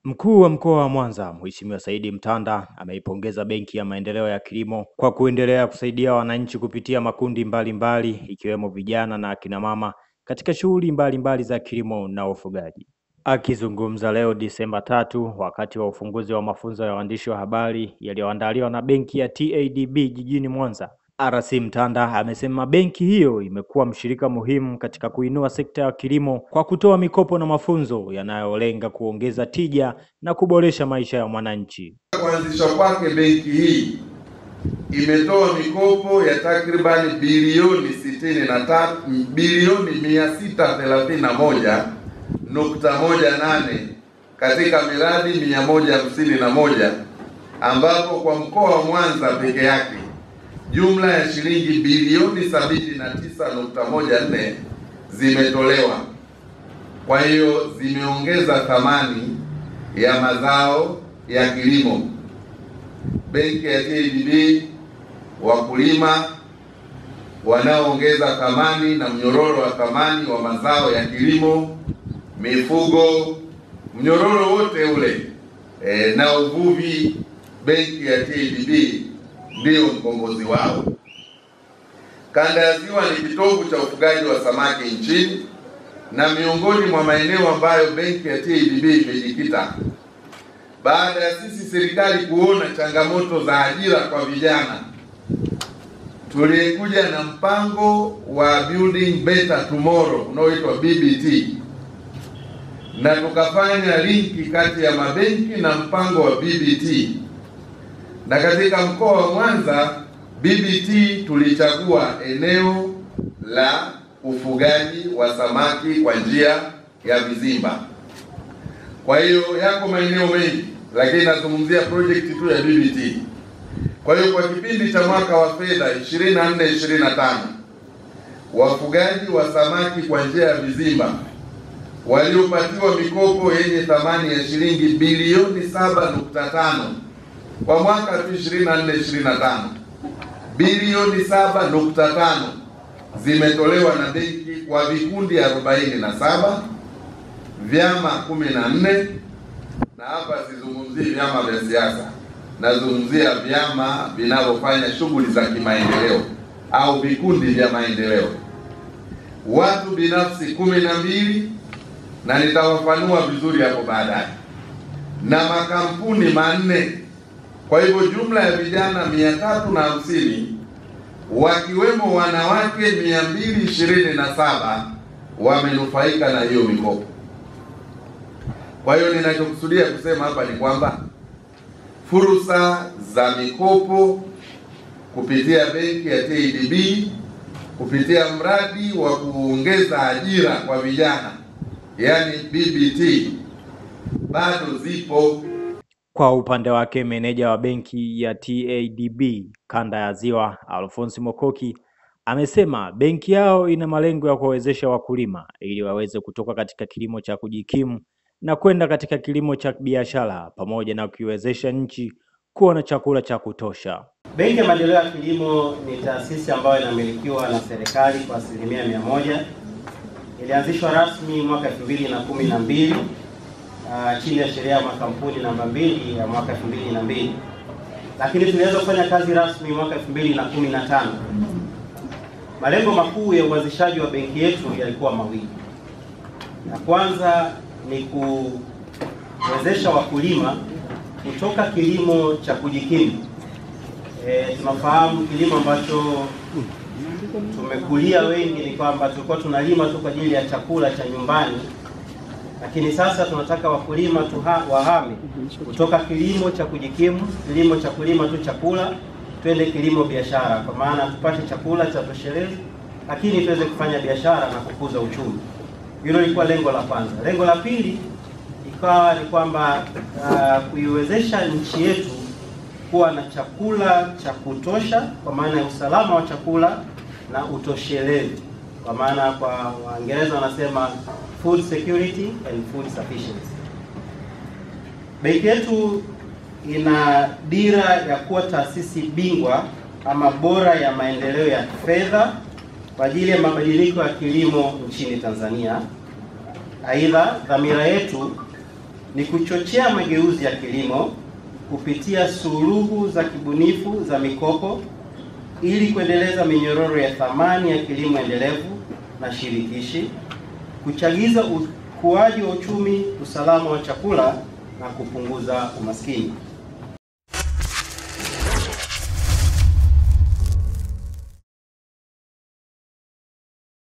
Mkuu wa Mkoa wa Mwanza, Mheshimiwa Saidi Mtanda, ameipongeza Benki ya Maendeleo ya Kilimo kwa kuendelea kusaidia wananchi kupitia makundi mbalimbali ikiwemo vijana na akina mama katika shughuli mbalimbali za kilimo na ufugaji. Akizungumza leo Disemba 3 wakati wa ufunguzi wa mafunzo ya waandishi wa habari yaliyoandaliwa na Benki ya TADB jijini Mwanza, RC Mtanda amesema benki hiyo imekuwa mshirika muhimu katika kuinua sekta ya kilimo kwa kutoa mikopo na mafunzo yanayolenga kuongeza tija na kuboresha maisha ya mwananchi. Kuanzishwa kwake, benki hii imetoa mikopo ya takribani bilioni 631.18 katika miradi 151, ambapo kwa mkoa wa Mwanza peke yake jumla ya shilingi bilioni 79.14 zimetolewa. Kwa hiyo zimeongeza thamani ya mazao ya kilimo. Benki ya TADB, wakulima wanaoongeza thamani na mnyororo wa thamani wa mazao ya kilimo, mifugo, mnyororo wote ule na uvuvi, benki ya TADB ndio mkombozi wao. Kanda ya Ziwa ni kitovu cha ufugaji wa samaki nchini na miongoni mwa maeneo ambayo benki ya TADB imejikita. Baada ya sisi serikali kuona changamoto za ajira kwa vijana, tulikuja na mpango wa Building Better Tomorrow unaoitwa BBT, na tukafanya linki kati ya mabenki na mpango wa BBT. Na katika mkoa wa Mwanza, BBT tulichagua eneo la ufugaji wa samaki kwa njia ya vizimba. Kwa hiyo yako maeneo mengi, lakini nazungumzia project tu ya BBT. Kwa hiyo kwa kipindi cha mwaka wa fedha 24-25, wafugaji wa samaki kwa njia ya vizimba waliopatiwa mikopo yenye thamani ya shilingi bilioni 7.5 kwa mwaka 24-25, bilioni 7.5 zimetolewa na benki kwa vikundi 47, vyama 14, na hapa sizungumzii vyama vya siasa, nazungumzia vyama vinavyofanya shughuli za kimaendeleo au vikundi vya maendeleo, watu binafsi 12, na nitawafanua vizuri hapo baadaye, na makampuni 4. Kwa hivyo jumla ya vijana 350 wakiwemo wanawake 227 wamenufaika na hiyo mikopo. Kwa hiyo ninachokusudia kusema hapa ni kwamba fursa za mikopo kupitia benki ya TADB, kupitia mradi wa kuongeza ajira kwa vijana, yani BBT, bado zipo. Kwa upande wake, meneja wa benki ya TADB kanda ya Ziwa, Alphonse Mokoki, amesema benki yao ina malengo ya kuwawezesha wakulima ili waweze kutoka katika kilimo cha kujikimu na kwenda katika kilimo cha biashara, pamoja na kuiwezesha nchi kuwa na chakula cha kutosha. Benki ya Maendeleo ya Kilimo ni taasisi ambayo inamilikiwa na serikali kwa 100%. Ilianzishwa rasmi mwaka 2012 chini ya sheria ya makampuni namba 2 ya mwaka 2002, lakini tulianza kufanya kazi rasmi mwaka 2015. Malengo makuu ya uanzishaji wa benki yetu yalikuwa mawili. Na kwanza ni kuwezesha wakulima kutoka kilimo cha kujikimu. Tunafahamu kilimo ambacho tumekulia wengi ni kwamba tulikuwa tunalima tu kwa ajili ya chakula cha nyumbani, lakini sasa tunataka wakulima wahame kutoka kilimo cha kujikimu, kilimo cha kulima tu chakula, twende kilimo biashara, kwa maana tupate chakula cha toshelezi, lakini tuweze kufanya biashara na kukuza uchumi. Hilo lilikuwa lengo la kwanza. Lengo la pili ikawa ni kwamba kuiwezesha nchi yetu kuwa na chakula cha kutosha, kwa maana ya usalama wa chakula na utoshelevu, kwa maana kwa Waingereza wanasema food security and food sufficiency. Benki yetu ina dira ya kuwa taasisi bingwa ama bora ya maendeleo ya fedha kwa ajili ya mabadiliko ya kilimo nchini Tanzania. Aidha, dhamira yetu ni kuchochea mageuzi ya kilimo kupitia suluhu za kibunifu za mikopo ili kuendeleza minyororo ya thamani ya kilimo endelevu na shirikishi, kuchagiza ukuaji wa uchumi, usalama wa chakula na kupunguza umaskini.